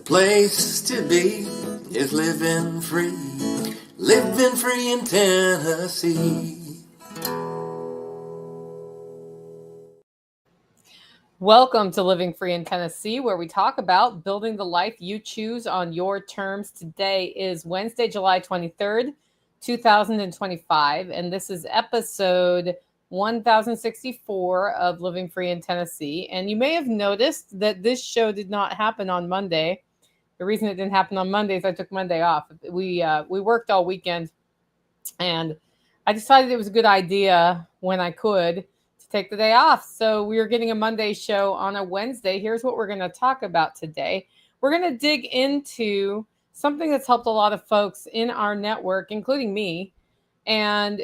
place to be is living free in Tennessee. Welcome to Living Free in Tennessee, where we talk about building the life you choose on your terms. Today is Wednesday, July 23rd, 2025, and this is episode 1064 of Living Free in Tennessee. And you may have noticed that this show did not happen on Monday. The reason it didn't happen on Monday is I took Monday off. We worked all weekend, and I decided it was a good idea when I could take the day off. So we are getting a Monday show on a Wednesday. Here's what we're going to talk about today. We're going to dig into something that's helped a lot of folks in our network, including me, and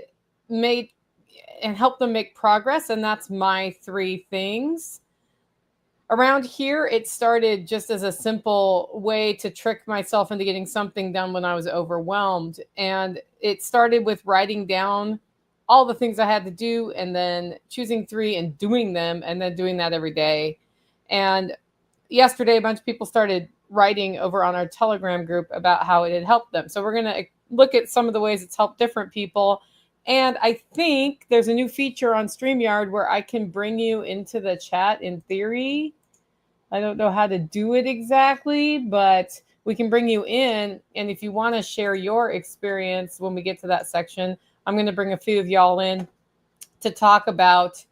help them make progress. And that's my 3 things. Around here, it started just as a simple way to trick myself into getting something done when I was overwhelmed. And it started with writing down all the things I had to do and then choosing 3 and doing them and then doing that every day. And yesterday, a bunch of people started writing over on our Telegram group about how it had helped them. So we're going to look at some of the ways it's helped different people. And I think there's a new feature on StreamYard where I can bring you into the chat in theory. I don't know how to do it exactly, but we can bring you in. And if you want to share your experience when we get to that section, I'm going to bring a few of y'all in to talk about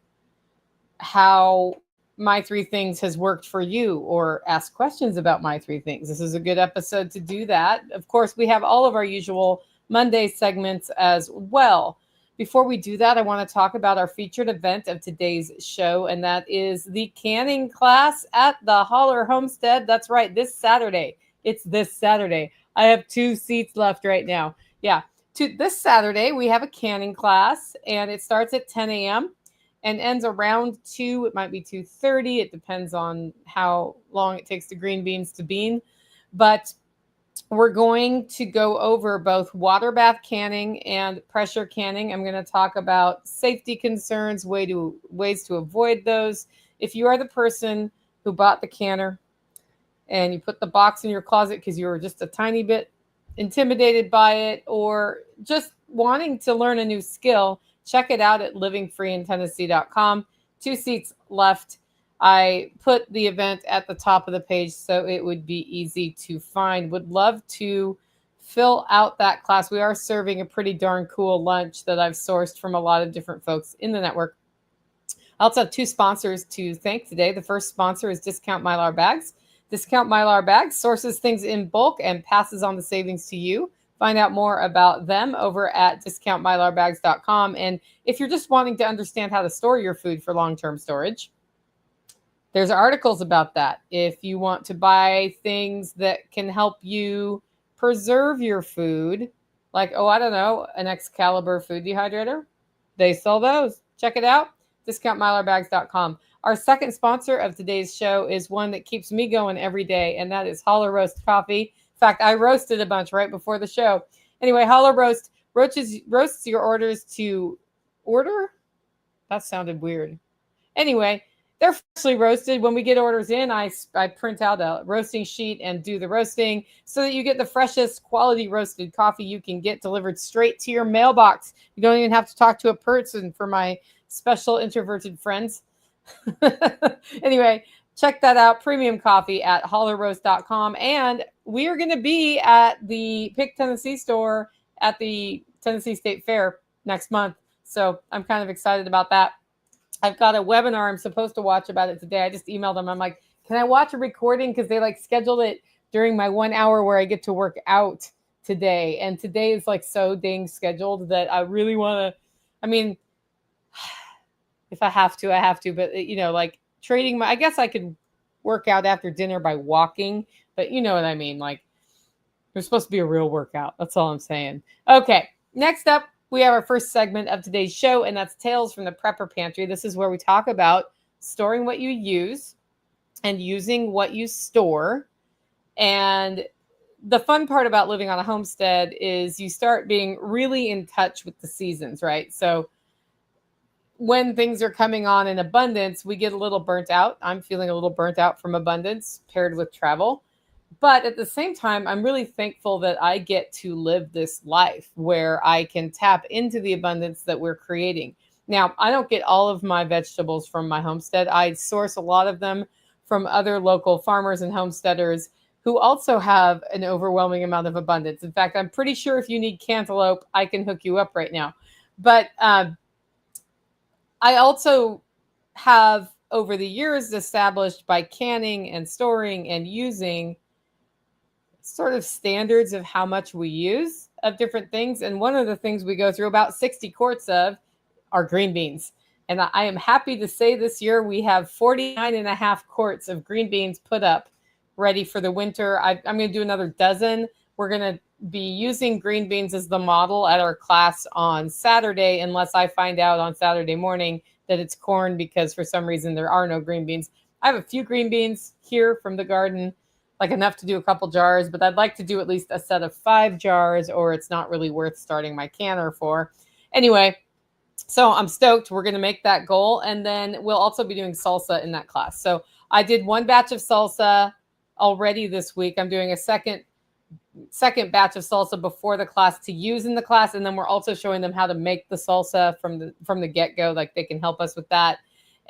how my 3 things has worked for you, or ask questions about my 3 things. This is a good episode to do that. Of course, we have all of our usual Monday segments as well. Before we do that, I want to talk about our featured event of today's show, and that is the canning class at the Holler Homestead. That's right, this Saturday. It's this Saturday. I have 2 seats left right now. Yeah. This Saturday, we have a canning class, and it starts at 10 a.m. and ends around 2. It might be 2:30. It depends on how long it takes the green beans to bean. But we're going to go over both water bath canning and pressure canning. I'm going to talk about safety concerns, ways to avoid those. If you are the person who bought the canner and you put the box in your closet because you were just a tiny bit intimidated by it, or just wanting to learn a new skill, check it out at livingfreeintennessee.com. 2 seats left. I put the event at the top of the page so it would be easy to find. Would love to fill out that class. We are serving a pretty darn cool lunch that I've sourced from a lot of different folks in the network. I also have 2 sponsors to thank today. The first sponsor is Discount Mylar Bags. Discount Mylar Bags sources things in bulk and passes on the savings to you. Find out more about them over at discountmylarbags.com. And if you're just wanting to understand how to store your food for long-term storage, there's articles about that. If you want to buy things that can help you preserve your food, like, an Excalibur food dehydrator, they sell those. Check it out, discountmylarbags.com. Our second sponsor of today's show is one that keeps me going every day, and that is Holler Roast Coffee. In fact, I roasted a bunch right before the show. Anyway, Holler Roast roasts your orders to order. That sounded weird. Anyway, they're freshly roasted. When we get orders in, I print out a roasting sheet and do the roasting so that you get the freshest quality roasted coffee you can get delivered straight to your mailbox. You don't even have to talk to a person, for my special introverted friends. Anyway, check that out. Premium coffee at hollerroast.com. And we are going to be at the Pick Tennessee store at the Tennessee State Fair next month. So I'm kind of excited about that. I've got a webinar I'm supposed to watch about it today. I just emailed them. I'm like, can I watch a recording? Because they scheduled it during my 1 hour where I get to work out today. And today is so dang scheduled that I really want to, if I have to, I have to. But, trading I guess I could work out after dinner by walking. But you know what I mean? It's supposed to be a real workout. That's all I'm saying. Okay, next up, we have our first segment of today's show, and that's Tales from the Prepper Pantry. This is where we talk about storing what you use and using what you store. And the fun part about living on a homestead is you start being really in touch with the seasons, right? So when things are coming on in abundance, we get a little burnt out. I'm feeling a little burnt out from abundance paired with travel. But at the same time, I'm really thankful that I get to live this life where I can tap into the abundance that we're creating. Now, I don't get all of my vegetables from my homestead. I source a lot of them from other local farmers and homesteaders who also have an overwhelming amount of abundance. In fact, I'm pretty sure if you need cantaloupe, I can hook you up right now. But I also have over the years established by canning and storing and using sort of standards of how much we use of different things. And one of the things we go through about 60 quarts of are green beans. And I am happy to say this year we have 49 and a half quarts of green beans put up ready for the winter. I'm going to do another dozen. We're going to be using green beans as the model at our class on Saturday, unless I find out on Saturday morning that it's corn because for some reason there are no green beans. I have a few green beans here from the garden, like enough to do a couple jars, but I'd like to do at least a set of 5 jars or it's not really worth starting my canner for. Anyway, so I'm stoked. We're going to make that goal. And then we'll also be doing salsa in that class. So I did 1 batch of salsa already this week. I'm doing a second batch of salsa before the class to use in the class. And then we're also showing them how to make the salsa from the get-go. Like they can help us with that.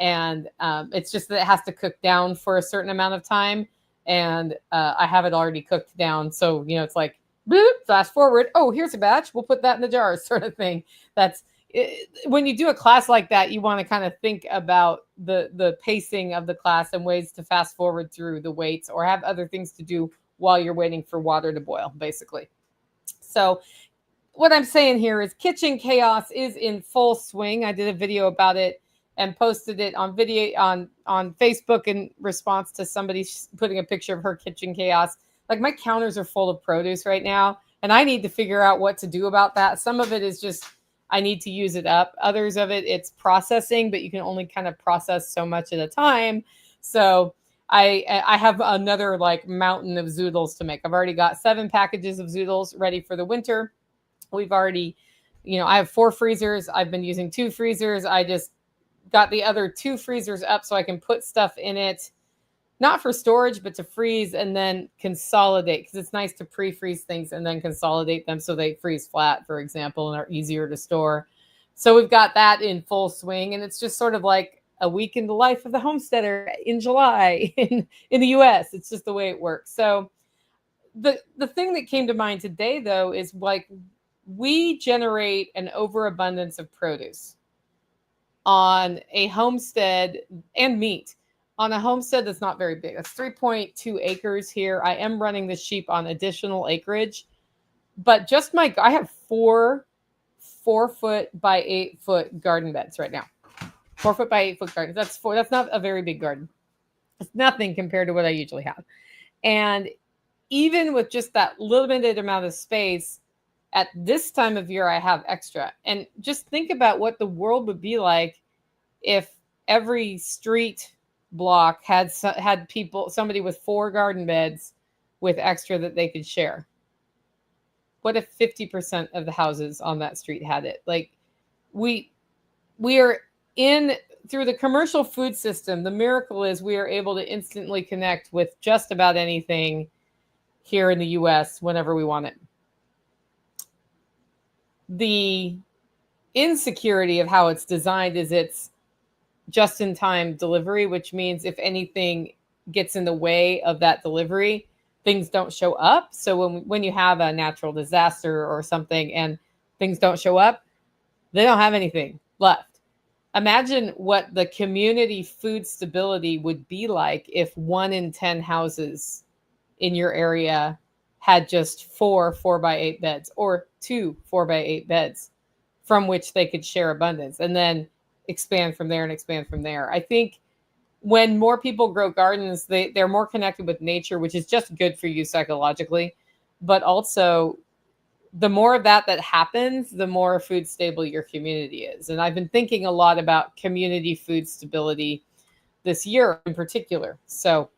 And it's just that it has to cook down for a certain amount of time. And I have it already cooked down. So, it's like, boop, fast forward. Oh, here's a batch. We'll put that in the jars sort of thing. When you do a class like that, you want to kind of think about the pacing of the class and ways to fast forward through the weights or have other things to do while you're waiting for water to boil, basically. So what I'm saying here is kitchen chaos is in full swing. I did a video about it and posted it on Facebook in response to somebody putting a picture of her kitchen chaos. Like my counters are full of produce right now, and I need to figure out what to do about that. Some of it is just I need to use it up. Others of it, it's processing, but you can only kind of process so much at a time. So I have another like mountain of zoodles to make. I've already got 7 packages of zoodles ready for the winter. We've already, I have 4 freezers. I've been using 2 freezers. I just got the other 2 freezers up so I can put stuff in it, not for storage, but to freeze and then consolidate, because it's nice to pre-freeze things and then consolidate them so they freeze flat, for example, and are easier to store. So we've got that in full swing, and it's just sort of like a week in the life of the homesteader in July in the US. It's just the way it works. So the thing that came to mind today, though, is like we generate an overabundance of produce on a homestead and meat on a homestead that's not very big. That's 3.2 acres here. I am running the sheep on additional acreage, but I have 4-foot by 8-foot garden beds right now. 4-foot by 8-foot gardens. That's not a very big garden. It's nothing compared to what I usually have. And even with just that limited amount of space, at this time of year, I have extra. And just think about what the world would be like if every street block had somebody with 4 garden beds with extra that they could share. What if 50% of the houses on that street had it? Like we are through the commercial food system. The miracle is we are able to instantly connect with just about anything here in the US whenever we want it. The insecurity of how it's designed is it's just-in-time delivery, which means if anything gets in the way of that delivery, things don't show up. So when you have a natural disaster or something and things don't show up, they don't have anything left. Imagine what the community food stability would be like if 1 in 10 houses in your area had just 4 4x8 beds or 2 4x8 beds from which they could share abundance and then expand from there and expand from there. I think when more people grow gardens, they're more connected with nature, which is just good for you psychologically. But also, the more of that happens, the more food stable your community is. And I've been thinking a lot about community food stability this year in particular. So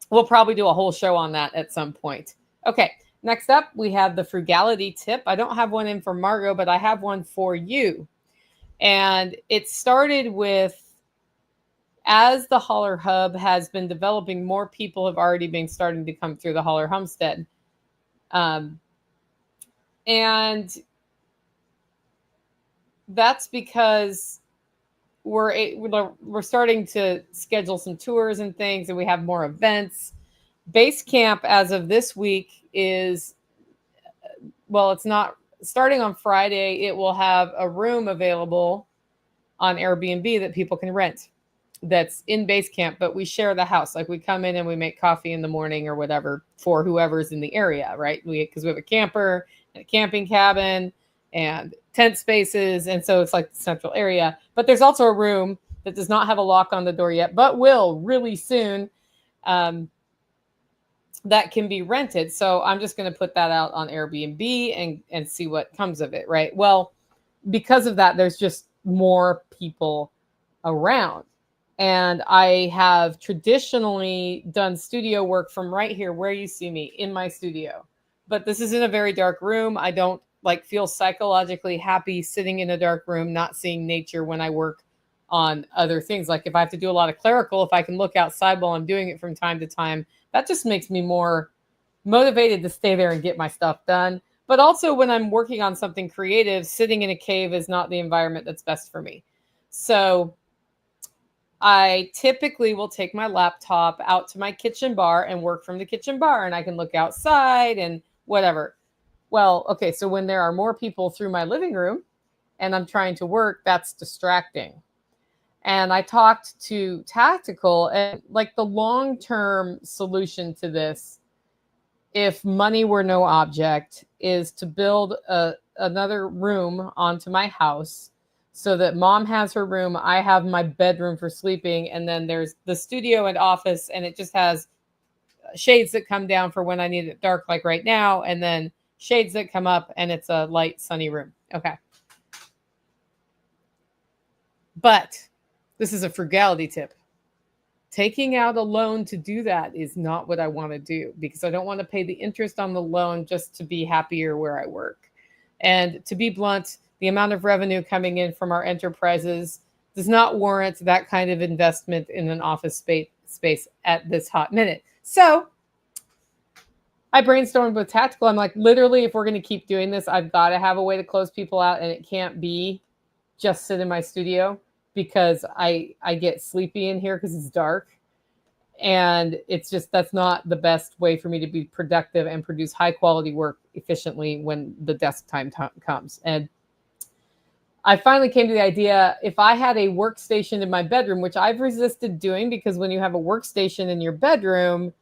we'll probably do a whole show on that at some point. Okay, next up, we have the frugality tip. I don't have one in for Margot, but I have one for you. And it started with as the Holler Hub has been developing, more people have already been starting to come through the Holler Homestead. And that's because we're starting to schedule some tours and things, and we have more events. Basecamp, as of this week, is, well, it's not starting on Friday. It will have a room available on Airbnb that people can rent that's in Basecamp, but we share the house. Like, we come in and we make coffee in the morning or whatever for whoever's in the area, right? Because we have a camper and a camping cabin and tent spaces. And so it's like the central area. But there's also a room that does not have a lock on the door yet, but will really soon, that can be rented. So I'm just going to put that out on Airbnb and see what comes of it, right? Well, because of that, there's just more people around. And I have traditionally done studio work from right here where you see me in my studio. But this is in a very dark room. I don't feel psychologically happy sitting in a dark room, not seeing nature when I work on other things. Like, if I have to do a lot of clerical, if I can look outside while I'm doing it from time to time, that just makes me more motivated to stay there and get my stuff done. But also, when I'm working on something creative, sitting in a cave is not the environment that's best for me. So I typically will take my laptop out to my kitchen bar and work from the kitchen bar, and I can look outside and whatever. Well, okay, so when there are more people through my living room and I'm trying to work, that's distracting. And I talked to Tactical, and the long-term solution to this, if money were no object, is to build another room onto my house so that Mom has her room, I have my bedroom for sleeping, and then there's the studio and office, and it just has shades that come down for when I need it dark, like right now, and then shades that come up, and it's a light, sunny room. Okay. But this is a frugality tip. Taking out a loan to do that is not what I want to do, because I don't want to pay the interest on the loan just to be happier where I work. And to be blunt, the amount of revenue coming in from our enterprises does not warrant that kind of investment in an office space at this hot minute. So I brainstormed with Tactical. I'm like, literally, if we're going to keep doing this, I've got to have a way to close people out, and it can't be just sit in my studio, because I get sleepy in here because it's dark. And it's just, that's not the best way for me to be productive and produce high quality work efficiently when the desk time comes. And I finally came to the idea, if I had a workstation in my bedroom, which I've resisted doing, because when you have a workstation in your bedroom,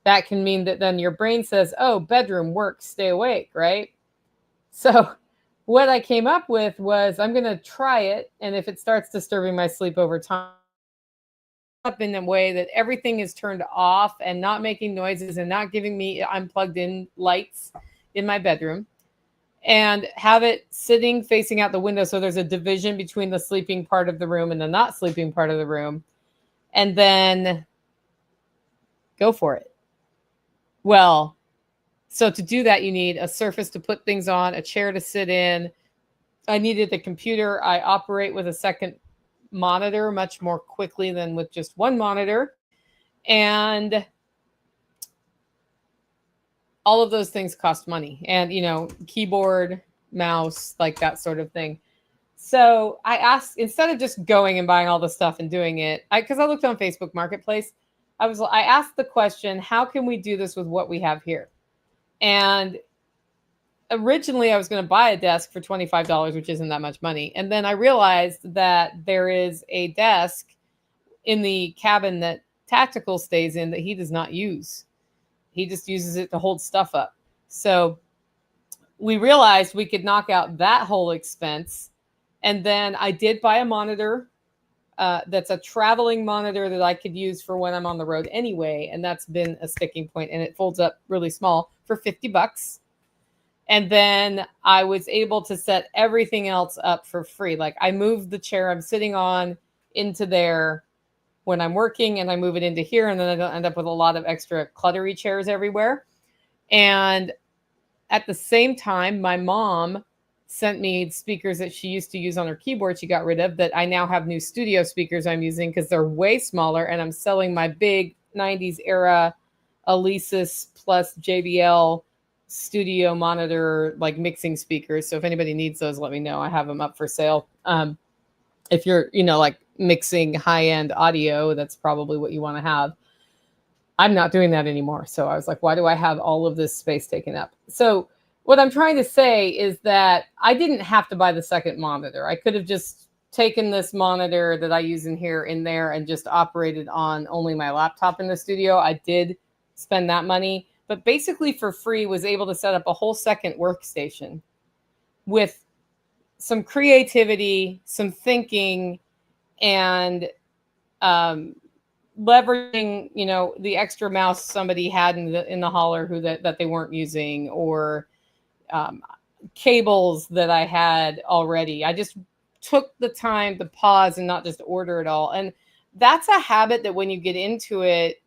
that can mean that then your brain says, oh, bedroom, work, stay awake, right? So what I came up with was, I'm going to try it. And if it starts disturbing my sleep over time, up in a way that everything is turned off and not making noises and not giving me unplugged in lights in my bedroom, and have it sitting facing out the window. So there's a division between the sleeping part of the room and the not sleeping part of the room. And then go for it. Well, so to do that, you need a surface to put things on, a chair to sit in. I needed the computer. I operate with a second monitor much more quickly than with just one monitor. And all of those things cost money. And, keyboard, mouse, like that sort of thing. So I asked, instead of just going and buying all the stuff and doing it, because I looked on Facebook Marketplace, I asked the question, how can we do this with what we have here? And originally I was going to buy a desk for $25, which isn't that much money. And then I realized that there is a desk in the cabin that Tactical stays in that he does not use. He just uses it to hold stuff up. So we realized we could knock out that whole expense. And then I did buy a monitor that's a traveling monitor that I could use for when I'm on the road anyway. And that's been a sticking point. And it folds up really small for $50. And then I was able to set everything else up for free. Like, I moved the chair I'm sitting on into there when I'm working, and I move it into here, and then I don't end up with a lot of extra cluttery chairs everywhere. And at the same time, my mom sent me speakers that she used to use on her keyboard. She got rid of that. I now have new studio speakers I'm using because they're way smaller, and I'm selling my big 90s era Alesis plus JBL studio monitor, like mixing speakers. So if anybody needs those, let me know. I have them up for sale. If you're, like mixing high-end audio, that's probably what you want to have. I'm not doing that anymore. So I was like, why do I have all of this space taken up? So what I'm trying to say is that I didn't have to buy the second monitor. I could have just taken this monitor that I use in there and just operated on only my laptop in the studio. I did spend that money, but basically for free was able to set up a whole second workstation with some creativity, some thinking, and leveraging, the extra mouse somebody had in the Holler that they weren't using, or cables that I had already. I just took the time to pause and not just order it all. And that's a habit that when you get into it,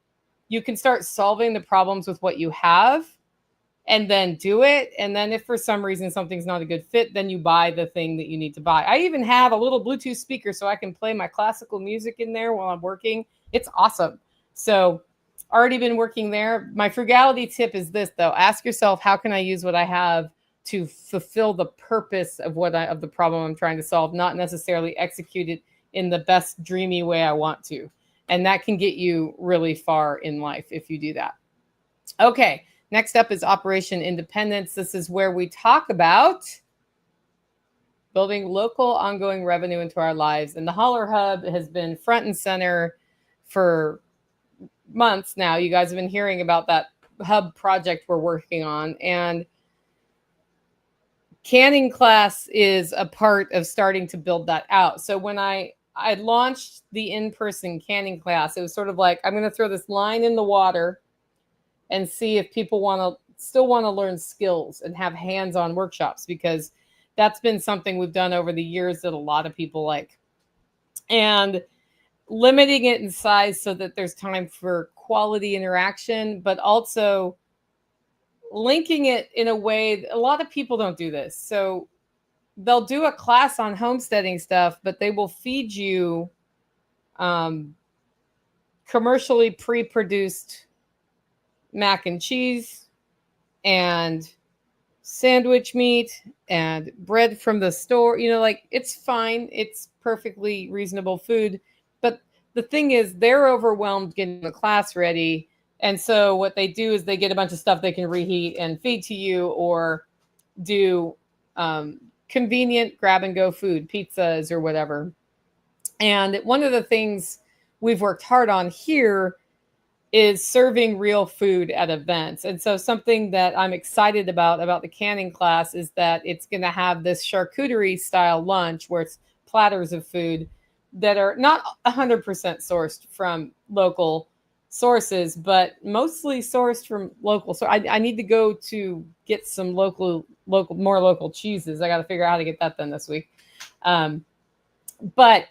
you can start solving the problems with what you have and then do it. And then if for some reason something's not a good fit, then you buy the thing that you need to buy. I even have a little Bluetooth speaker so I can play my classical music in there while I'm working. It's awesome. So already been working there. My frugality tip is this, though. Ask yourself, how can I use what I have to fulfill the purpose of of the problem I'm trying to solve, not necessarily execute it in the best dreamy way I want to. And that can get you really far in life if you do that. Okay, next up is Operation Independence. This is where we talk about building local ongoing revenue into our lives. And the Holler Hub has been front and center for months now. You guys have been hearing about that hub project we're working on. And canning class is a part of starting to build that out. So when I launched the in-person canning class, it was sort of like, I'm going to throw this line in the water and see if people still want to learn skills and have hands-on workshops, because that's been something we've done over the years that a lot of people like. And limiting it in size so that there's time for quality interaction, but also linking it in a way, a lot of people don't do this. So they'll do a class on homesteading stuff, but they will feed you commercially pre-produced mac and cheese and sandwich meat and bread from the store. Like, it's fine. It's perfectly reasonable food. But the thing is, they're overwhelmed getting the class ready. And so what they do is they get a bunch of stuff they can reheat and feed to you, or do convenient grab and go food, pizzas or whatever. And one of the things we've worked hard on here is serving real food at events. And so something that I'm excited about the canning class is that it's going to have this charcuterie style lunch where it's platters of food that are not 100% sourced from local sources, but mostly sourced from local. So I need to go to get some more local cheeses. I got to figure out how to get that done this week. But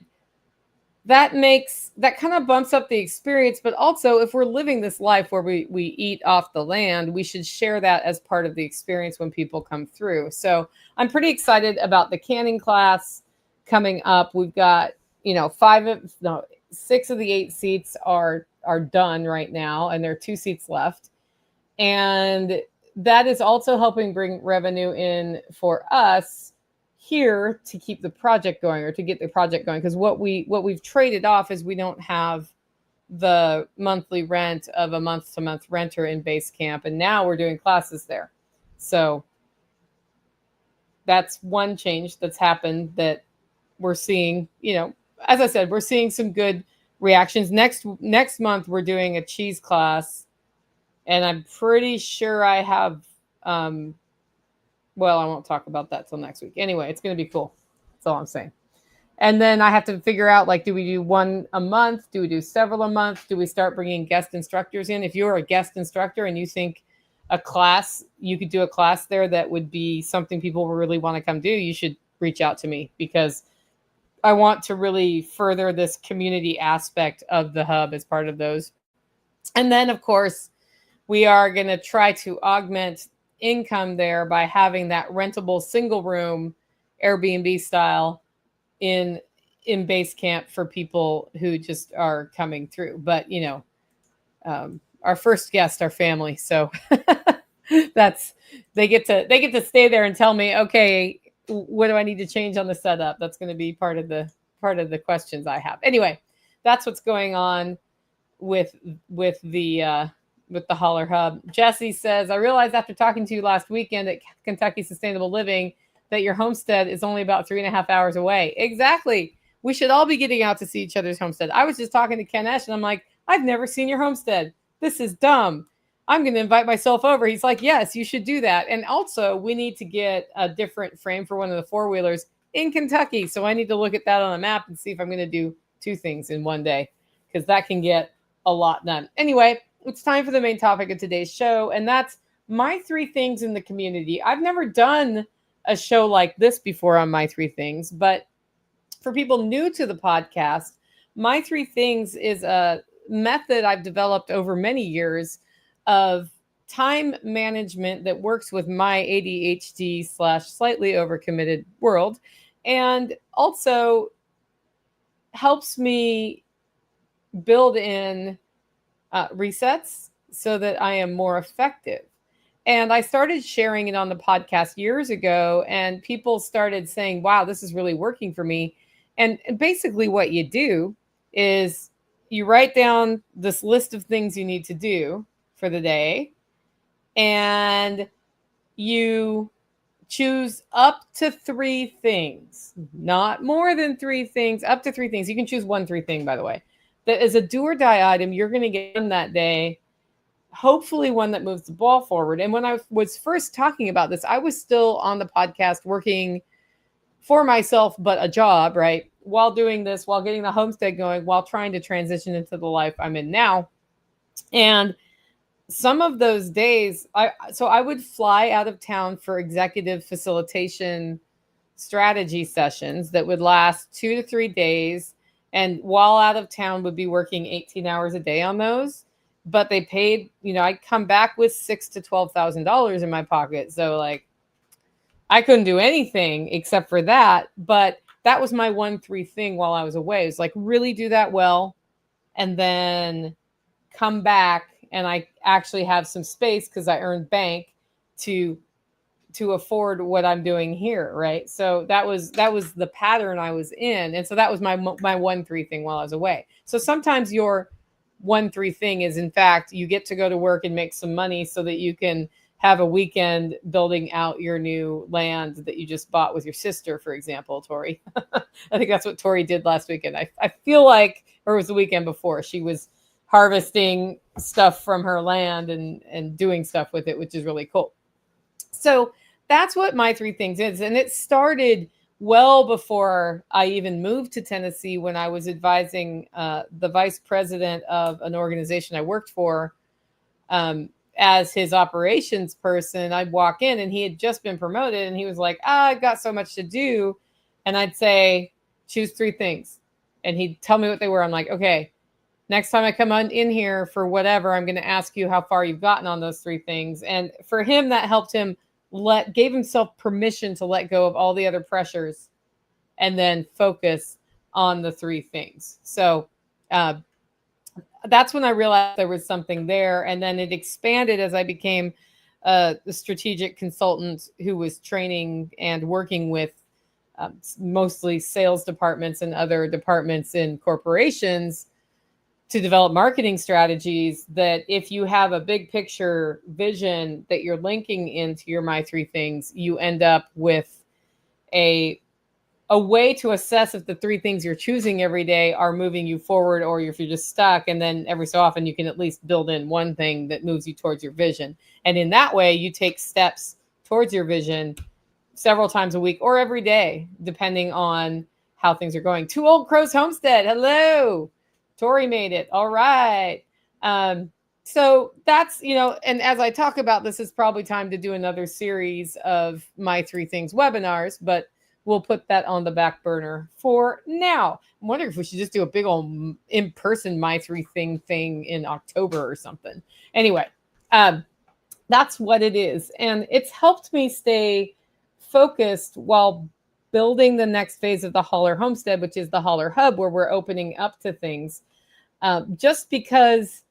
that kind of bumps up the experience. But also, if we're living this life where we eat off the land, we should share that as part of the experience when people come through. So I'm pretty excited about the canning class coming up. We've got, 6 of the 8 seats are done right now, and there are 2 seats left. And that is also helping bring revenue in for us here to keep the project going, or to get the project going. Because what we've traded off is we don't have the monthly rent of a month-to-month renter in Basecamp, and now we're doing classes there. So that's one change that's happened that we're seeing. As I said, we're seeing some good reactions. Next month we're doing a cheese class, and I'm pretty sure I have well, I won't talk about that till next week. Anyway, it's going to be cool. That's all I'm saying. And then I have to figure out, like, do we do one a month? Do we do several a month? Do we start bringing guest instructors in? If you're a guest instructor and you think you could do a class there that would be something people really want to come do, you should reach out to me, because I want to really further this community aspect of the hub as part of those. And then, of course, we are going to try to augment income there by having that rentable single room Airbnb style in Basecamp for people who just are coming through. But our first guest, our family, so that's they get to stay there and tell me, okay, what do I need to change on the setup? That's going to be part of the questions I have. Anyway, that's what's going on with the Holler Hub. Jesse says, I realized after talking to you last weekend at Kentucky Sustainable Living that your homestead is only about 3.5 hours away. Exactly. We should all be getting out to see each other's homestead. I was just talking to Ken Esch and I'm like, I've never seen your homestead. This is dumb. I'm going to invite myself over. He's like, yes, you should do that. And also we need to get a different frame for one of the four-wheelers in Kentucky. So I need to look at that on a map and see if I'm going to do 2 things in one day, because that can get a lot done. Anyway, it's time for the main topic of today's show, and that's my 3 things in the community. I've never done a show like this before on my 3 things, but for people new to the podcast, my 3 things is a method I've developed over many years of time management that works with my ADHD / slightly overcommitted world, and also helps me build in resets so that I am more effective. And I started sharing it on the podcast years ago, and people started saying, wow, this is really working for me. And basically what you do is you write down this list of things you need to do for the day, and you choose up to 3 things, not more than 3 things, up to 3 things. You can choose 1 3 thing, by the way, that is a do or die item you're going to get done that day, hopefully one that moves the ball forward. And when I was first talking about this, I was still on the podcast working for myself, but a job, right? While doing this, while getting the homestead going, while trying to transition into the life I'm in now. And some of those days, I would fly out of town for executive facilitation strategy sessions that would last 2 to 3 days. And while out of town, would be working 18 hours a day on those. But they paid, I'd come back with $6,000 to $12,000 in my pocket. So like, I couldn't do anything except for that. But that was my 1 3 thing while I was away. It was like, really do that well, and then come back and I actually have some space because I earned bank to afford what I'm doing here, right? So that was the pattern I was in. And so that was my 1 3 thing while I was away. So sometimes your 1 3 thing is, in fact, you get to go to work and make some money so that you can have a weekend building out your new land that you just bought with your sister, for example, Tori. I think that's what Tori did last weekend. I feel like, or it was the weekend before, she was harvesting stuff from her land and doing stuff with it, which is really cool. So that's what my 3 things is. And it started well before I even moved to Tennessee, when I was advising the vice president of an organization I worked for as his operations person. I'd walk in and he had just been promoted and he was like, I've got so much to do. And I'd say, choose 3 things. And he'd tell me what they were. I'm like, okay, next time I come on in here for whatever, I'm going to ask you how far you've gotten on those 3 things. And for him, that helped him gave himself permission to let go of all the other pressures and then focus on the 3 things. So that's when I realized there was something there. And then it expanded as I became the strategic consultant who was training and working with mostly sales departments and other departments in corporations to develop marketing strategies that, if you have a big picture vision that you're linking into your my 3 things, you end up with a way to assess if the 3 things you're choosing every day are moving you forward, or if you're just stuck. And then every so often you can at least build in 1 thing that moves you towards your vision. And in that way, you take steps towards your vision several times a week or every day, depending on how things are going. 2 Old Crows Homestead. Hello. Tori made it. All right. So that's, and as I talk about this, it's probably time to do another series of my 3 things webinars, but we'll put that on the back burner for now. I'm wondering if we should just do a big old in-person my 3 thing in October or something. Anyway, That's what it is. And it's helped me stay focused while building the next phase of the Holler Homestead, which is the Holler Hub, where we're opening up to things. Just because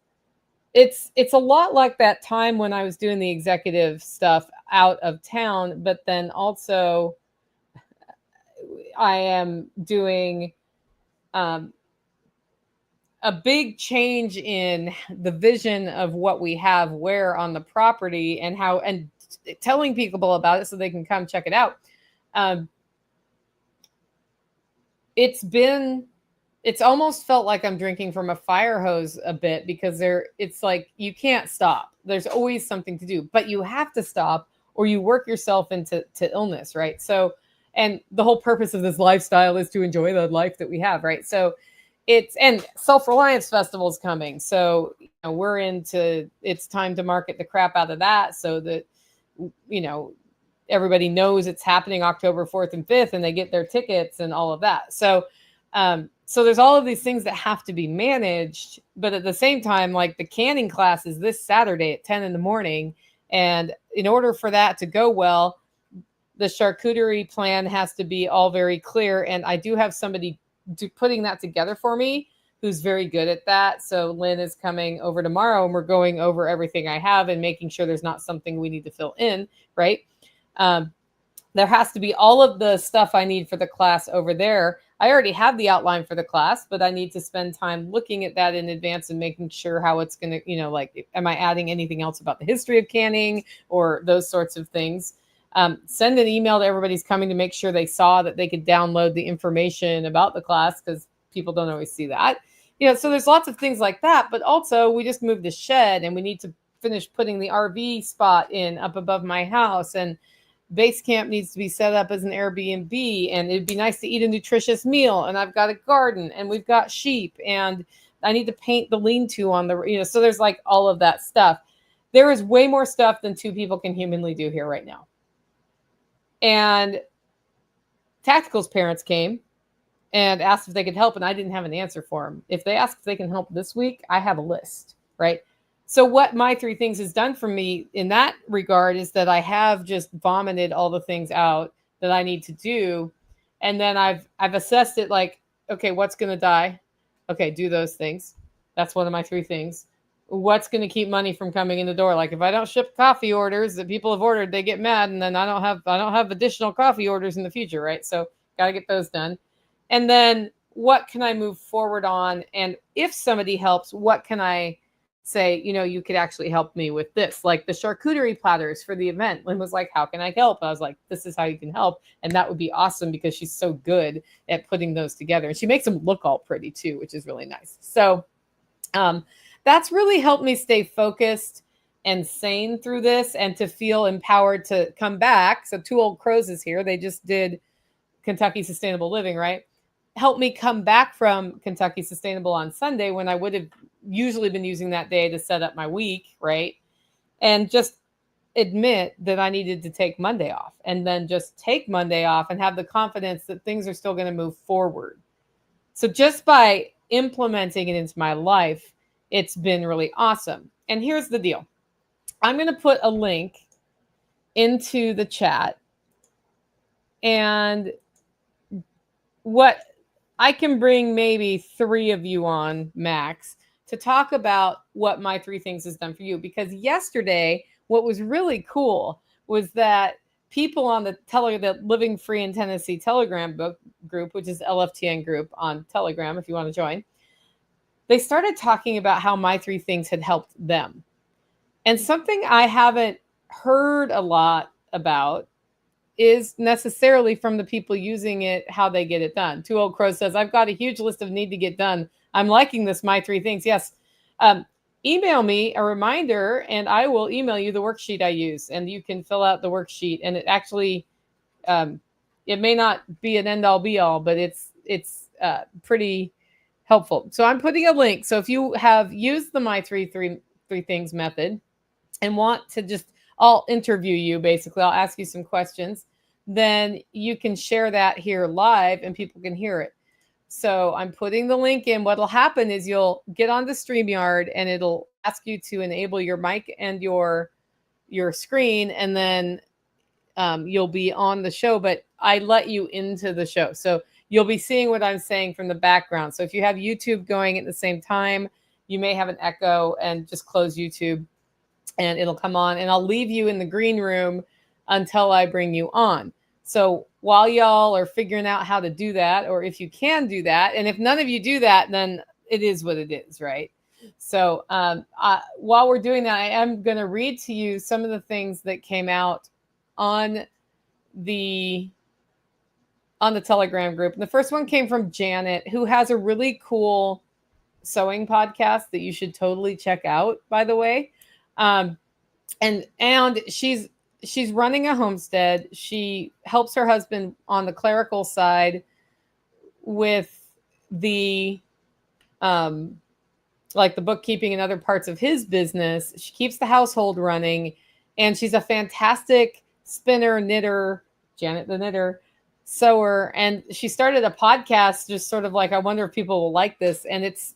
it's a lot like that time when I was doing the executive stuff out of town, but then also I am doing um, a big change in the vision of what we have where on the property and how, and telling people about it so they can come check it out. Um, it's almost felt like I'm drinking from a fire hose a bit, because it's like you can't stop. There's always something to do, but you have to stop or you work yourself into illness, right? So, and the whole purpose of this lifestyle is to enjoy the life that we have, right? So and Self-Reliance Festival is coming. So, it's time to market the crap out of that so that, everybody knows it's happening October 4th and 5th and they get their tickets and all of that. So, so there's all of these things that have to be managed, but at the same time, like the canning class is this Saturday at 10 in the morning. And in order for that to go well, the charcuterie plan has to be all very clear. And I do have somebody putting that together for me who's very good at that. So Lynn is coming over tomorrow and we're going over everything I have and making sure there's not something we need to fill in, right? There has to be all of the stuff I need for the class over there. I already have the outline for the class, but I need to spend time looking at that in advance and making sure how it's going to, like, am I adding anything else about the history of canning or those sorts of things? Send an email to everybody's coming to make sure they saw that they could download the information about the class, because people don't always see that. So there's lots of things like that, but also we just moved the shed and we need to finish putting the RV spot in up above my house, and Basecamp needs to be set up as an Airbnb, and it'd be nice to eat a nutritious meal. And I've got a garden and we've got sheep and I need to paint the lean-to on the, so there's like all of that stuff. There is way more stuff than two people can humanly do here right now. And Tactical's parents came and asked if they could help, and I didn't have an answer for them. If they ask if they can help this week, I have a list, right? So what my 3 things has done for me in that regard is that I have just vomited all the things out that I need to do. And then I've assessed it like, okay, what's going to die? Okay, do those things. That's one of my 3 things. What's going to keep money from coming in the door? Like if I don't ship coffee orders that people have ordered, they get mad, and then I don't have additional coffee orders in the future, right? So got to get those done. And then what can I move forward on? And if somebody helps, what can I say, you could actually help me with this, like the charcuterie platters for the event. Lynn was like, how can I help? I was like, this is how you can help. And that would be awesome because she's so good at putting those together. And she makes them look all pretty too, which is really nice. So that's really helped me stay focused and sane through this and to feel empowered to come back. So 2 Old Crows is here. They just did Kentucky Sustainable Living, right? Helped me come back from Kentucky Sustainable on Sunday when I would have usually been using that day to set up my week, right? And just admit that I needed to take Monday off, and then just take Monday off and have the confidence that things are still going to move forward. So just by implementing it into my life, it's been really awesome. And here's the deal. I'm going to put a link into the chat, and what I can bring maybe 3 of you on max to talk about what my 3 things has done for you. Because yesterday, what was really cool was that people on the Living Free in Tennessee Telegram group, which is LFTN group on Telegram, if you want to join, they started talking about how my 3 things had helped them. And something I haven't heard a lot about is necessarily from the people using it, how they get it done. 2 Old Crows says, I've got a huge list of need to get done. I'm liking this, my 3 things. Yes. Email me a reminder and I will email you the worksheet I use, and you can fill out the worksheet. And it actually, it may not be an end all be all, but it's pretty helpful. So I'm putting a link. So if you have used the my three things method and want to just, I'll interview you, basically. I'll ask you some questions. Then you can share that here live and people can hear it. So I'm putting the link in. What'll happen is you'll get on the StreamYard and it'll ask you to enable your mic and your your screen, and then you'll be on the show, but I let you into the show. So you'll be seeing what I'm saying from the background. So if you have YouTube going at the same time, you may have an echo, and just close YouTube and it'll come on, and I'll leave you in the green room until I bring you on. So while y'all are figuring out how to do that, or if you can do that, and if none of you do that, then it is what it is, right? So while we're doing that, I am going to read to you some of the things that came out on the Telegram group. And the first one came from Janet, who has a really cool sewing podcast that you should totally check out, by the way. And she's running a homestead. She helps her husband on the clerical side with the like the bookkeeping and other parts of his business. She keeps the household running, and she's a fantastic spinner, knitter, Janet the knitter, sewer. And she started a podcast, just sort of like, I wonder if people will like this. And it's,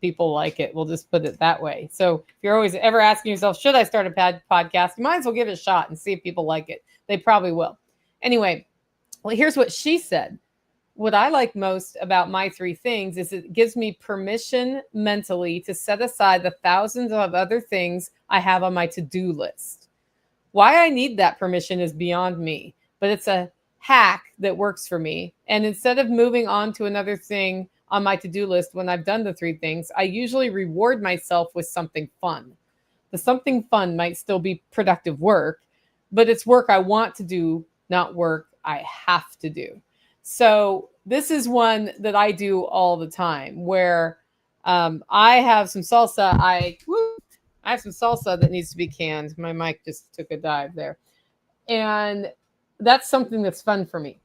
people like it. We'll just put it that way. So if you're always ever asking yourself, should I start a podcast? You might as well give it a shot and see if people like it. They probably will. Anyway, well, here's what she said. What I like most about my 3 things is it gives me permission mentally to set aside the thousands of other things I have on my to-do list. Why I need that permission is beyond me, but it's a hack that works for me. And instead of moving on to another thing on my to-do list when I've done the 3 things, I usually reward myself with something fun. The something fun might still be productive work, but it's work I want to do, not work I have to do. So this is one that I do all the time, where I have some salsa. I have some salsa that needs to be canned. My mic just took a dive there. And that's something that's fun for me.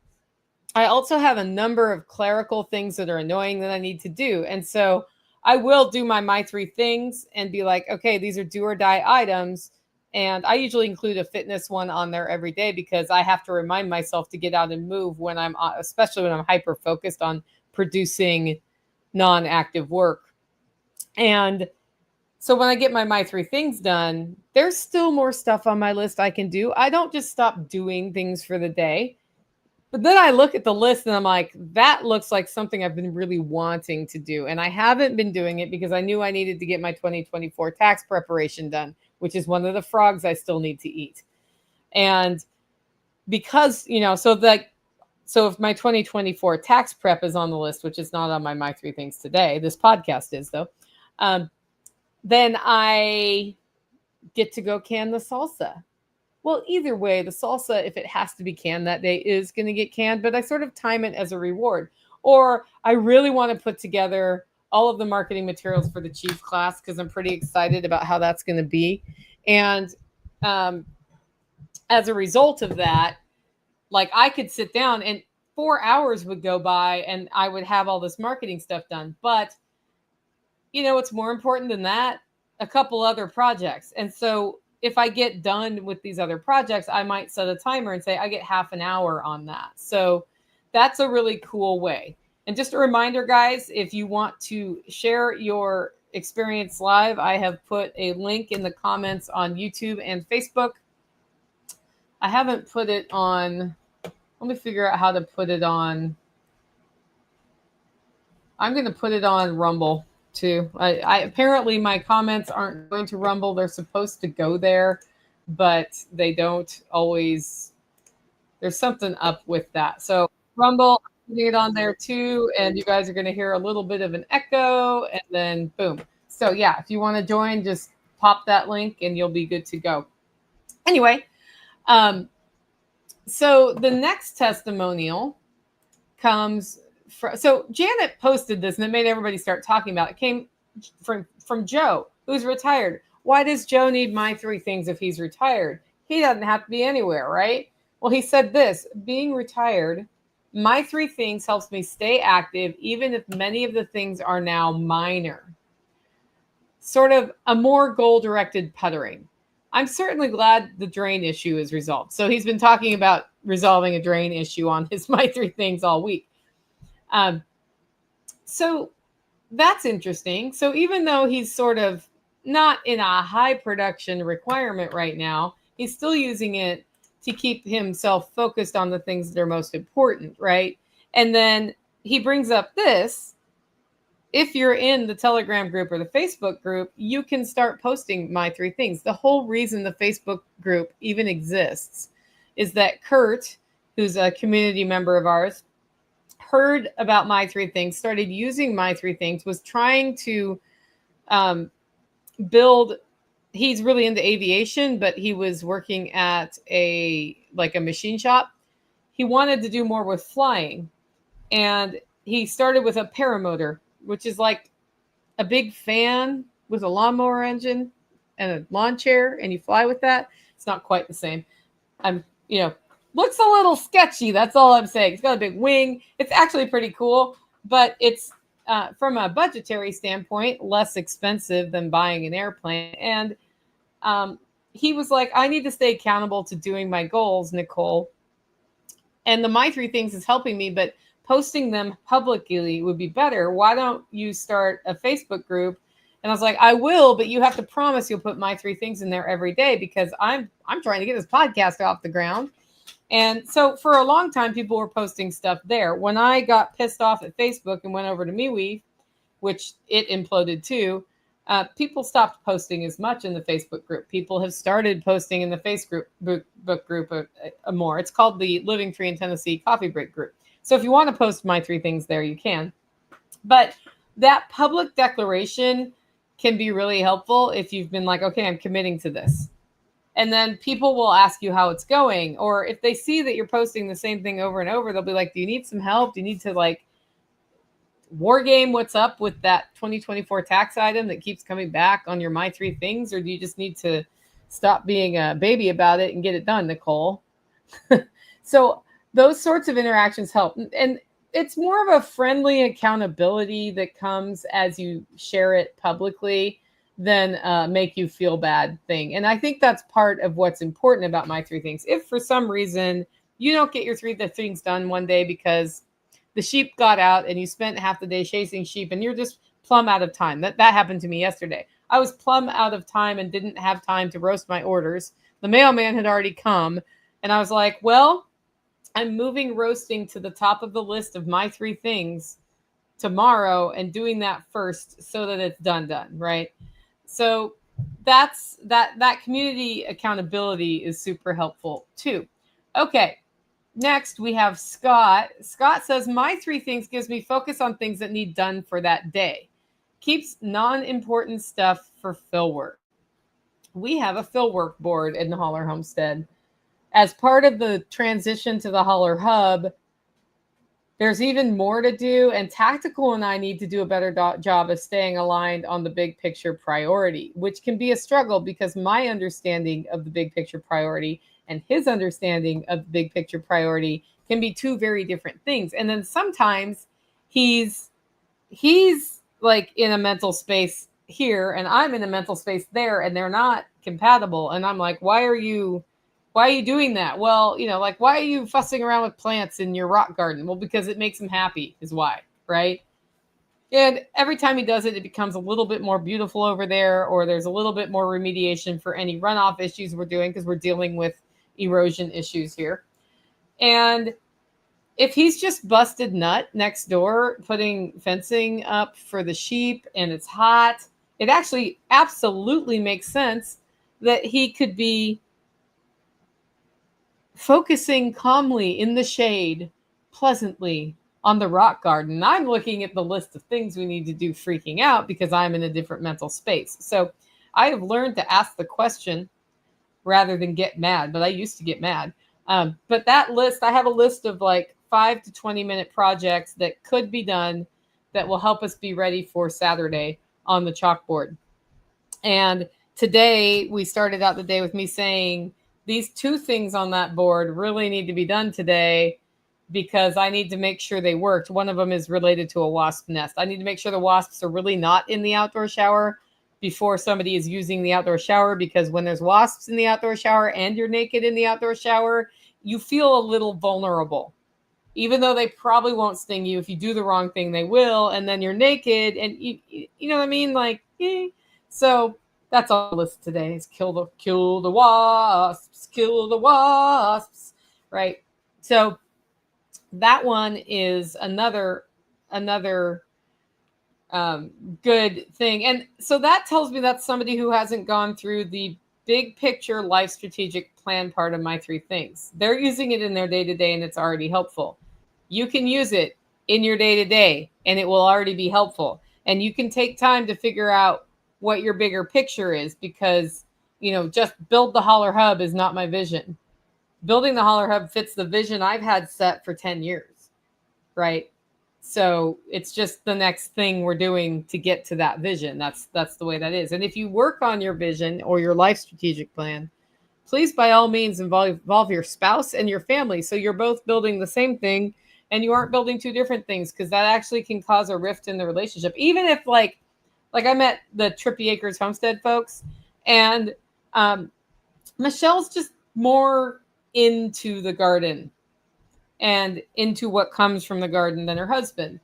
I also have a number of clerical things that are annoying that I need to do. And so I will do my 3 things and be like, okay, these are do or die items. And I usually include a fitness one on there every day, because I have to remind myself to get out and move when I'm, especially when I'm hyper focused on producing non-active work. And so when I get my 3 things done, there's still more stuff on my list I can do. I don't just stop doing things for the day. But then I look at the list and I'm like, that looks like something I've been really wanting to do. And I haven't been doing it because I knew I needed to get my 2024 tax preparation done, which is one of the frogs I still need to eat. And because, so if my 2024 tax prep is on the list, which is not on my 3 things today, this podcast is though, then I get to go can the salsa. Well, either way, the salsa, if it has to be canned that day, is going to get canned, but I sort of time it as a reward. Or I really want to put together all of the marketing materials for the Chief class, because I'm pretty excited about how that's going to be. And as a result of that, like, I could sit down and 4 hours would go by and I would have all this marketing stuff done. But what's more important than that? A couple other projects. And so if I get done with these other projects, I might set a timer and say I get half an hour on that. So that's a really cool way. And just a reminder, guys, if you want to share your experience live, I have put a link in the comments on YouTube and Facebook. I haven't put it on. Let me figure out how to put it on. I'm going to put it on Rumble too. I apparently my comments aren't going to Rumble. They're supposed to go there, but they don't always. There's something up with that. So Rumble, I'm putting it on there too, and you guys are going to hear a little bit of an echo, and then boom. So yeah, if you want to join, just pop that link, and you'll be good to go. Anyway, so the next testimonial comes. So Janet posted this and it made everybody start talking about it. It came from Joe, who's retired. Why does Joe need my 3 things if he's retired? He doesn't have to be anywhere, right? Well, he said this: being retired, my 3 things helps me stay active, even if many of the things are now minor. Sort of a more goal-directed puttering. I'm certainly glad the drain issue is resolved. So he's been talking about resolving a drain issue on his my 3 things all week. So that's interesting. So even though he's sort of not in a high production requirement right now, He's still using it to keep himself focused on the things that are most important, right? And then he brings up this. If you're in the Telegram group or the Facebook group, you can start posting my 3 things. The whole reason the Facebook group even exists is that Kurt, who's a community member of ours, heard about my 3 things, started using my 3 things, was trying to build. He's really into aviation, but he was working at a machine shop. He wanted to do more with flying, and he started with a paramotor, which is like a big fan with a lawnmower engine and a lawn chair, and you fly with that. It's not quite the same. Looks a little sketchy. That's all I'm saying. It's got a big wing. It's actually pretty cool, but it's from a budgetary standpoint less expensive than buying an airplane. And he was like, I need to stay accountable to doing my goals, Nicole. And the My 3 Things is helping me, but posting them publicly would be better. Why don't you start a Facebook group? And I was like, I will, but you have to promise you'll put my 3 things in there every day, because I'm trying to get this podcast off the ground. And so for a long time, people were posting stuff there. When I got pissed off at Facebook and went over to MeWe, which it imploded too, people stopped posting as much in the Facebook group. People have started posting in the Facebook group more. It's called the Living Free in Tennessee Coffee Break group. So if you want to post my 3 things there, you can. But that public declaration can be really helpful if you've been like, okay, I'm committing to this. And then people will ask you how it's going. Or if they see that you're posting the same thing over and over, they'll be like, do you need some help? Do you need to war game what's up with that 2024 tax item that keeps coming back on your My 3 things? Or do you just need to stop being a baby about it and get it done, Nicole? So those sorts of interactions help. And it's more of a friendly accountability that comes as you share it publicly than make you feel bad thing. And I think that's part of what's important about my 3 things. If for some reason you don't get your 3 things done one day because the sheep got out and you spent half the day chasing sheep and you're just plumb out of time. That happened to me yesterday. I was plumb out of time and didn't have time to roast my orders. The mailman had already come, and I was like, well, I'm moving roasting to the top of the list of my 3 things tomorrow and doing that first so that it's done, right? So that's that community accountability is super helpful too. Okay. Next, we have Scott. Scott says, my 3 things gives me focus on things that need done for that day. Keeps non-important stuff for fill work. We have a fill work board in the Holler Homestead. As part of the transition to the Holler Hub, there's even more to do, and Tactical and I need to do a better job of staying aligned on the big picture priority, which can be a struggle because my understanding of the big picture priority and his understanding of the big picture priority can be 2 very different things. And then sometimes he's like in a mental space here and I'm in a mental space there, and they're not compatible. And I'm like, why are you doing that? Well, why are you fussing around with plants in your rock garden? Well, because it makes him happy is why, right? And every time he does it, it becomes a little bit more beautiful over there, or there's a little bit more remediation for any runoff issues we're doing because we're dealing with erosion issues here. And if he's just busted nut next door, putting fencing up for the sheep and it's hot, it actually absolutely makes sense that he could be focusing calmly in the shade, pleasantly on the rock garden. I'm looking at the list of things we need to do freaking out because I'm in a different mental space. So I have learned to ask the question rather than get mad, but I used to get mad. But that list, I have a list of 5 to 20 minute projects that could be done that will help us be ready for Saturday on the chalkboard. And today we started out the day with me saying these 2 things on that board really need to be done today because I need to make sure they worked. One of them is related to a wasp nest. I need to make sure the wasps are really not in the outdoor shower before somebody is using the outdoor shower, because when there's wasps in the outdoor shower and you're naked in the outdoor shower, you feel a little vulnerable. Even though they probably won't sting you, if you do the wrong thing, they will. And then you're naked and you know what I mean? So That's all the list today is kill the wasps, right? So that one is another good thing. And so that tells me that's somebody who hasn't gone through the big picture life strategic plan part of my three things. They're using it in their day to day and it's already helpful. You can use it in your day to day and it will already be helpful. And you can take time to figure out what your bigger picture is, because, just build the Holler Hub is not my vision. Building the Holler Hub fits the vision I've had set for 10 years, right? So it's just the next thing we're doing to get to that vision. That's the way that is. And if you work on your vision or your life strategic plan, please by all means involve your spouse and your family, so you're both building the same thing and you aren't building two different things, because that actually can cause a rift in the relationship. Even if like I met the Trippy Acres Homestead folks, and Michelle's just more into the garden and into what comes from the garden than her husband.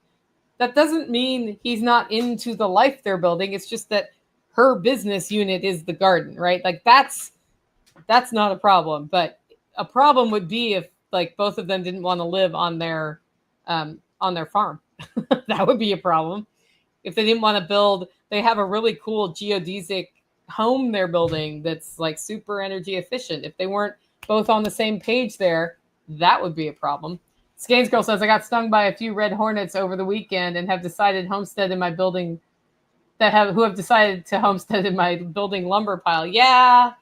That doesn't mean he's not into the life they're building. It's just that her business unit is the garden, right? Like that's not a problem. But a problem would be if like both of them didn't want to live on their farm. That would be a problem. If they didn't want to build, they have a really cool geodesic home they're building that's like super energy efficient. If they weren't both on the same page there, that would be a problem. Scanes Girl says, I got stung by a few red hornets over the weekend and have decided homestead in my building who have decided to homestead in my building lumber pile. Yeah.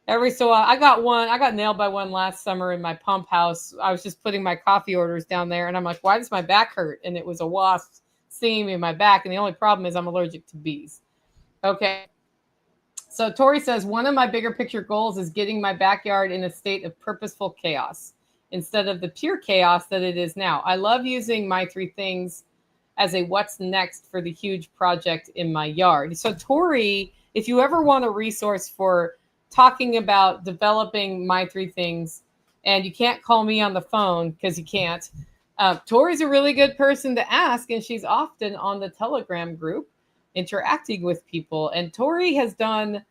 Every so often, I got nailed by one last summer in my pump house. I was just putting my coffee orders down there and I'm like, why does my back hurt? And it was a wasp stinging me in my back. And the only problem is I'm allergic to bees. Okay. So Tori says, one of my bigger picture goals is getting my backyard in a state of purposeful chaos instead of the pure chaos that it is now. I love using my three things as a what's next for the huge project in my yard. So Tori, if you ever want a resource for talking about developing my three things, and you can't call me on the phone because you can't, Tori's a really good person to ask, and she's often on the Telegram group interacting with people. And Tori has done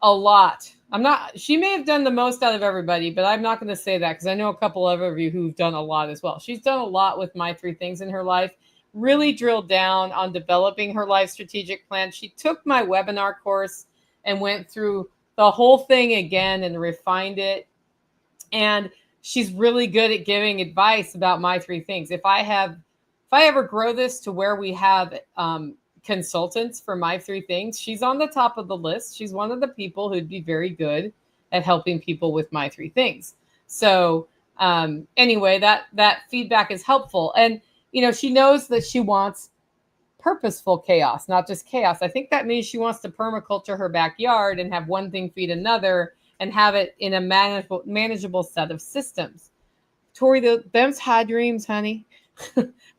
a lot. She may have done the most out of everybody, but I'm not going to say that because I know a couple of you who've done a lot as well. She's done a lot with my three things in her life, really drilled down on developing her life strategic plan. She took my webinar course and went through the whole thing again and refined it. And she's really good at giving advice about my three things. If I ever grow this to where we have consultants for my three things, she's on the top of the list. She's one of the people who'd be very good at helping people with my three things. So anyway, that feedback is helpful. And, she knows that she wants purposeful chaos, not just chaos. I think that means she wants to permaculture her backyard and have one thing feed another and have it in a manageable set of systems. Tori, them's high dreams, honey.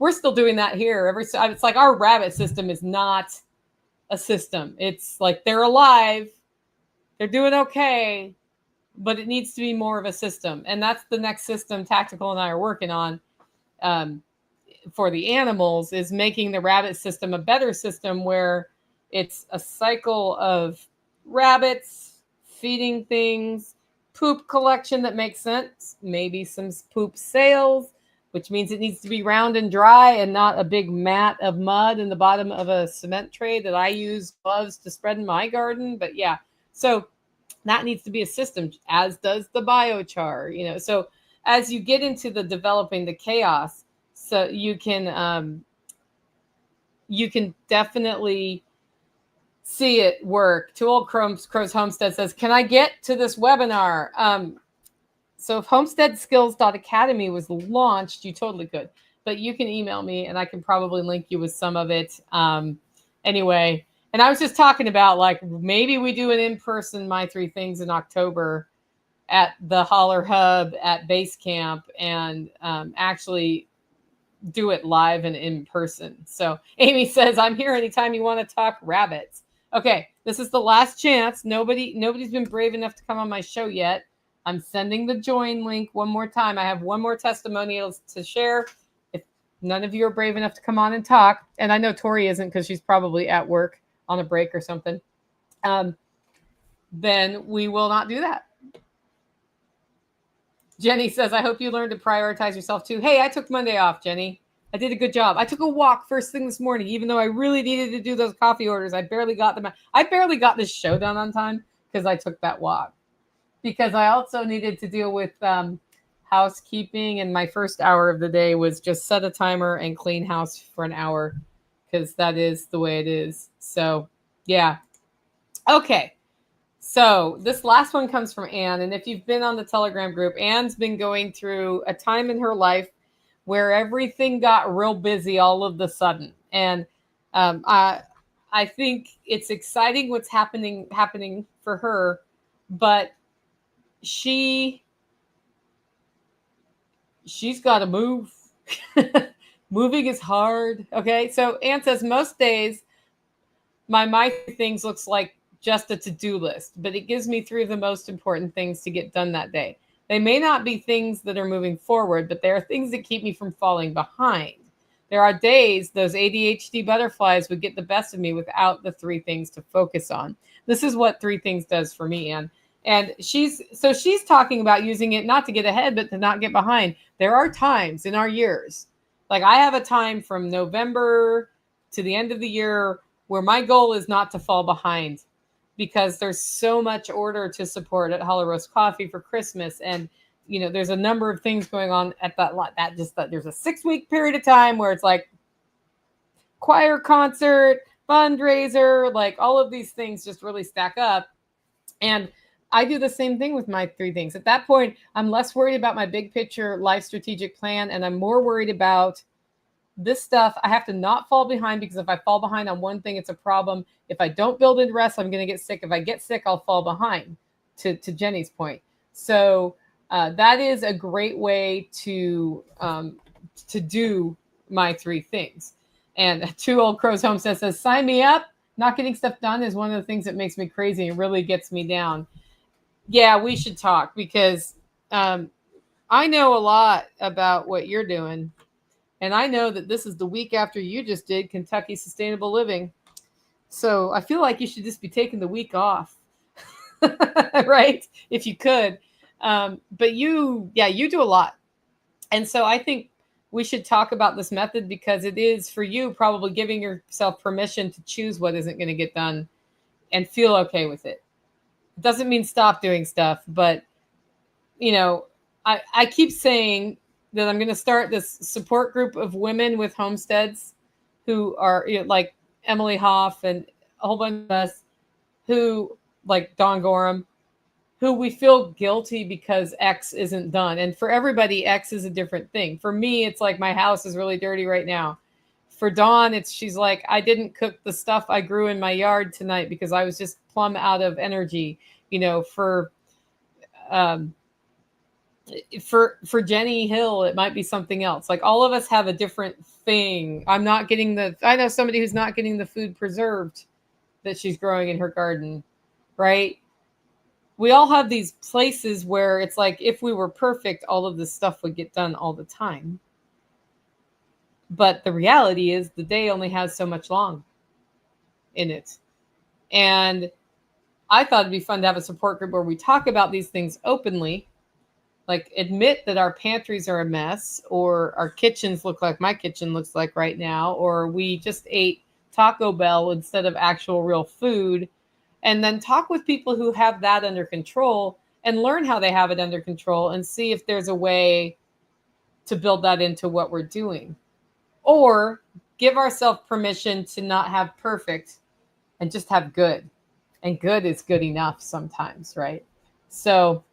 We're still doing that here. It's like our rabbit system is not a system. It's like they're alive, they're doing okay, but it needs to be more of a system. And that's the next system Tactical and I are working on for the animals, is making the rabbit system a better system where it's a cycle of rabbits, feeding things, poop collection that makes sense, maybe some poop sales, which means it needs to be round and dry and not a big mat of mud in the bottom of a cement tray that I use gloves to spread in my garden. But yeah, so that needs to be a system, as does the biochar, so as you get into the developing the chaos, so you can definitely see it work. Two Old Crows Homestead says, can I get to this webinar? So if homesteadskills.academy was launched, you totally could. But you can email me and I can probably link you with some of it. Anyway, and I was just talking about like maybe we do an in-person My Three Things in October at the Holler Hub at Basecamp and actually do it live and in person. So Amy says, I'm here anytime you want to talk rabbits. Okay, this is the last chance. Nobody's been brave enough to come on my show yet. I'm sending the join link one more time. I have one more testimonial to share. If none of you are brave enough to come on and talk, and I know Tori isn't because she's probably at work on a break or something, then we will not do that. Jenny says, I hope you learn to prioritize yourself too. Hey, I took Monday off, Jenny. I did a good job. I took a walk first thing this morning, even though I really needed to do those coffee orders. I barely got them. I barely got this show done on time because I took that walk. Because I also needed to deal with housekeeping, and my first hour of the day was just set a timer and clean house for an hour because that is the way it is. So, yeah. Okay. So this last one comes from Anne. And if you've been on the Telegram group, Anne's been going through a time in her life where everything got real busy all of the sudden. And I think it's exciting what's happening for her, but she's got to move. Moving is hard. Okay. So Anne says, most days my things looks like just a to-do list, but it gives me 3 of the most important things to get done that day. They may not be things that are moving forward, but they are things that keep me from falling behind. There are days those ADHD butterflies would get the best of me without the 3 things to focus on. This is what 3 things does for me, Anne. And she's talking about using it not to get ahead, but to not get behind. There are times in our years, like I have a time from November to the end of the year where my goal is not to fall behind, because there's so much order to support at Holler Roast Coffee for Christmas. And, you know, there's a number of things going on at that lot. There's a 6-week period of time where it's like choir concert, fundraiser, like all of these things just really stack up. And I do the same thing with my 3 things. At that point, I'm less worried about my big picture life strategic plan, and I'm more worried about this stuff. I have to not fall behind, because if I fall behind on one thing, it's a problem. If I don't build in rest, I'm going to get sick. If I get sick, I'll fall behind, to Jenny's point. So that is a great way to do my 3 things. And 2 Old Crows Homestead says, sign me up. Not getting stuff done is one of the things that makes me crazy and really gets me down. Yeah, we should talk, because I know a lot about what you're doing. And I know that this is the week after you just did Kentucky Sustainable Living. So I feel like you should just be taking the week off, right? If you could. But you do a lot. And so I think we should talk about this method, because it is, for you, probably giving yourself permission to choose what isn't going to get done and feel okay with it. It doesn't mean stop doing stuff, but, you know, I keep saying that I'm going to start this support group of women with homesteads who are, you know, like Emily Hoff and a whole bunch of us, who, like Dawn Gorham, who we feel guilty because X isn't done. And for everybody, X is a different thing. For me, it's like my house is really dirty right now. For Dawn, she's like, I didn't cook the stuff I grew in my yard tonight because I was just plumb out of energy. You know, for Jenny Hill, it might be something else. Like, all of us have a different thing. I know somebody who's not getting the food preserved that she's growing in her garden, right? We all have these places where it's like, if we were perfect, all of this stuff would get done all the time. But the reality is the day only has so much long in it. And I thought it'd be fun to have a support group where we talk about these things openly, like admit that our pantries are a mess, or our kitchens look like my kitchen looks like right now, or we just ate Taco Bell instead of actual real food. And then talk with people who have that under control and learn how they have it under control, and see if there's a way to build that into what we're doing. Or give ourselves permission to not have perfect and just have good. And good is good enough sometimes, right? So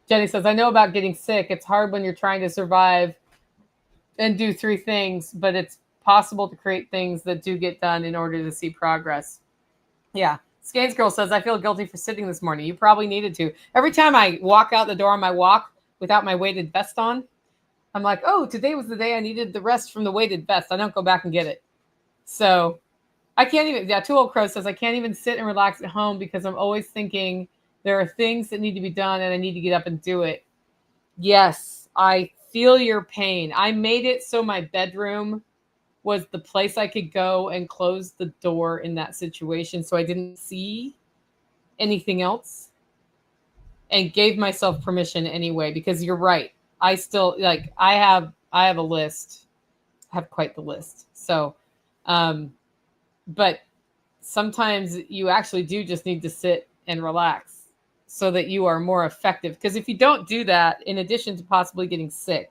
Jenny says, I know about getting sick. It's hard when you're trying to survive and do 3 things, but it's possible to create things that do get done in order to see progress. Yeah. Skanes Girl says, I feel guilty for sitting this morning. You probably needed to. Every time I walk out the door on my walk without my weighted vest on, I'm like, oh, today was the day I needed the rest from the weighted vest. I don't go back and get it. So I can't even, 2 Old Crow says, I can't even sit and relax at home because I'm always thinking there are things that need to be done and I need to get up and do it. Yes, I feel your pain. I made it so my bedroom was the place I could go and close the door in that situation so I didn't see anything else, and gave myself permission anyway, because you're right. I still like I have a list. I have quite the list. So but sometimes you actually do just need to sit and relax so that you are more effective. Because if you don't do that, in addition to possibly getting sick,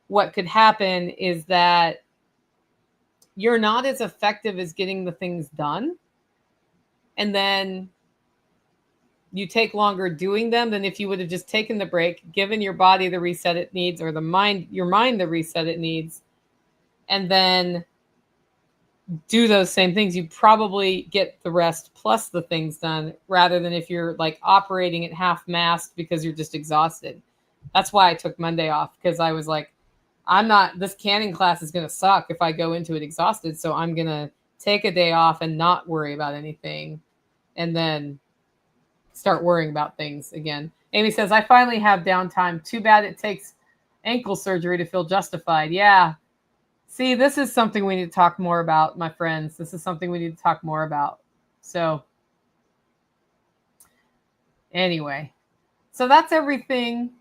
what could happen is that you're not as effective as getting the things done. And then you take longer doing them than if you would have just taken the break, given your body the reset it needs, or your mind the reset it needs, and then do those same things. You probably get the rest plus the things done, rather than if you're like operating at half-mast because you're just exhausted. That's why I took Monday off, because I was like, this canning class is going to suck if I go into it exhausted. So I'm going to take a day off and not worry about anything, and then start worrying about things again. Amy says, I finally have downtime. Too bad it takes ankle surgery to feel justified. Yeah. See, this is something we need to talk more about, my friends. This is something we need to talk more about. So anyway, so that's everything.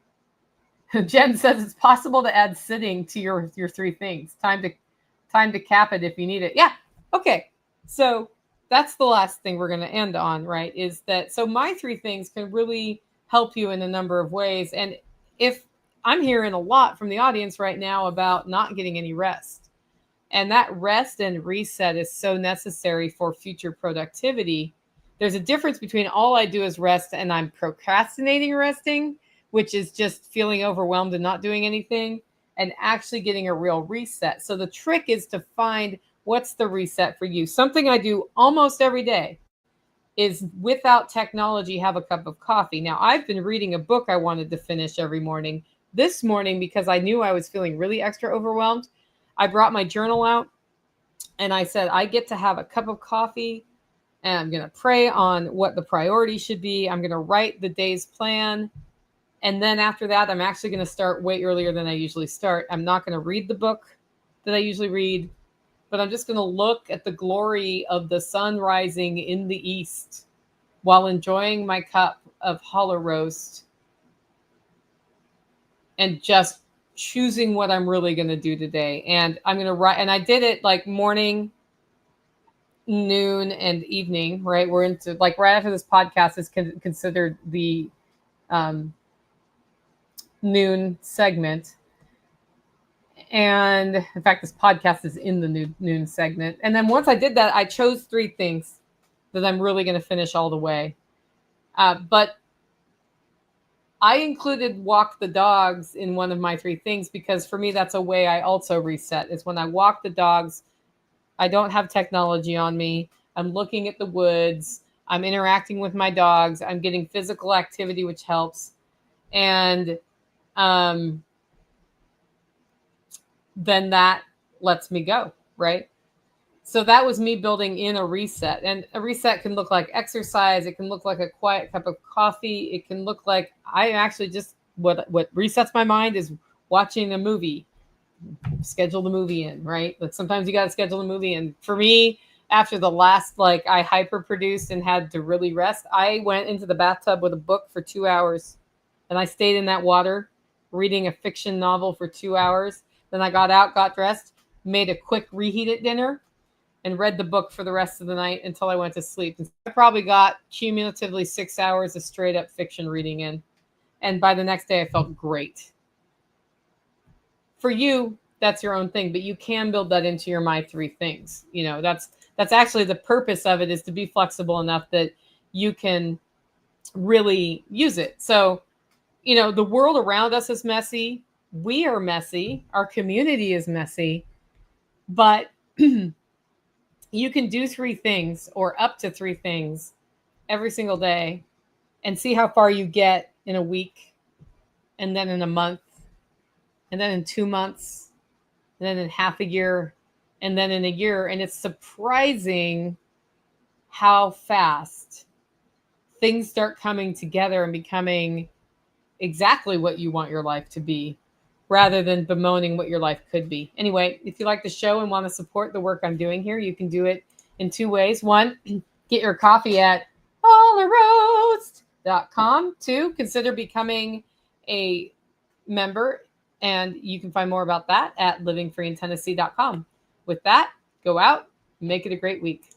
Jen says it's possible to add sitting to your three things. Time to cap it if you need it. Yeah. Okay. So that's the last thing we're going to end on, right? Is that, so my three things can really help you in a number of ways. And if I'm hearing a lot from the audience right now about not getting any rest, and that rest and reset is so necessary for future productivity. There's a difference between all I do is rest and I'm procrastinating resting, which is just feeling overwhelmed and not doing anything, and actually getting a real reset. So the trick is to find what's the reset for you. Something I do almost every day is, without technology, have a cup of coffee. Now, I've been reading a book I wanted to finish every morning. This morning, because I knew I was feeling really extra overwhelmed, I brought my journal out and I said, I get to have a cup of coffee and I'm going to pray on what the priority should be. I'm going to write the day's plan. And then after that, I'm actually going to start way earlier than I usually start. I'm not going to read the book that I usually read, but I'm just going to look at the glory of the sun rising in the east while enjoying my cup of Holler roast and just choosing what I'm really going to do today. And I'm going to write, and I did it like morning, noon, and evening, right? We're into like right after this podcast is considered the noon segment. And in fact, this podcast is in the noon segment. And then once I did that, I chose three things that I'm really going to finish all the way. But I included walk the dogs in one of my three things, because for me, that's a way I also reset, is when I walk the dogs, I don't have technology on me. I'm looking at the woods. I'm interacting with my dogs. I'm getting physical activity, which helps. And then that lets me go, right? So that was me building in a reset. And a reset can look like exercise. It can look like a quiet cup of coffee. It can look like I actually just, what resets my mind is watching a movie. Schedule the movie in, right? Like sometimes you got to schedule the movie in. For me, after the last, like I hyper produced and had to really rest, I went into the bathtub with a book for 2 hours and I stayed in that water reading a fiction novel for 2 hours. Then I got out, got dressed, made a quick reheated dinner, and read the book for the rest of the night until I went to sleep. And I probably got cumulatively 6 hours of straight up fiction reading in. And by the next day, I felt great. For you, that's your own thing, but you can build that into your my three things. You know, that's actually the purpose of it, is to be flexible enough that you can really use it. So, you know, the world around us is messy. We are messy. Our community is messy, but you can do three things or up to three things every single day and see how far you get in a week, and then in a month, and then in 2 months, and then in half a year, and then in a year. And it's surprising how fast things start coming together and becoming exactly what you want your life to be, rather than bemoaning what your life could be. Anyway, if you like the show and want to support the work I'm doing here, you can do it in two ways. One, get your coffee at hollerroast.com. Two, consider becoming a member, and you can find more about that at livingfreeintennessee.com. With that, go out, make it a great week.